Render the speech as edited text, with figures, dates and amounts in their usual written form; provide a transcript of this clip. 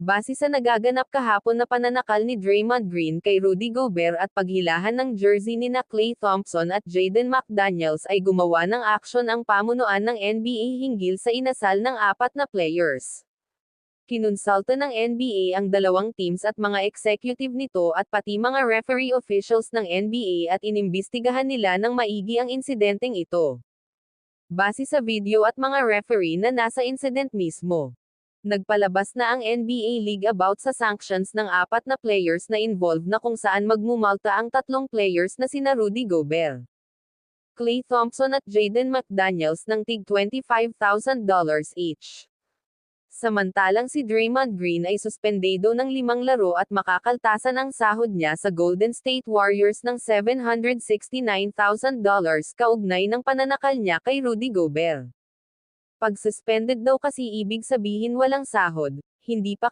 Base sa nagaganap kahapon na pananakal ni Draymond Green kay Rudy Gobert at paghilahan ng jersey nina Klay Thompson at Jaden McDaniels ay gumawa ng aksyon ang pamunuan ng NBA hinggil sa inasal ng apat na players. Kinonsulta ng NBA ang dalawang teams at mga executive nito at pati mga referee officials ng NBA at inimbestigahan nila ng maigi ang insidenteng ito. Base sa video at mga referee na nasa incident mismo. Nagpalabas na ang NBA League about sa sanctions ng apat na players na involved na kung saan magmumulta ang tatlong players na sina Rudy Gobert, Klay Thompson at Jaden McDaniels ng tig $25,000 each. Samantalang si Draymond Green ay suspendido ng 5 laro at makakaltasan ang sahod niya sa Golden State Warriors ng $769,000 kaugnay ng pananakal niya kay Rudy Gobert. Pag suspended daw kasi ibig sabihin walang sahod, hindi pa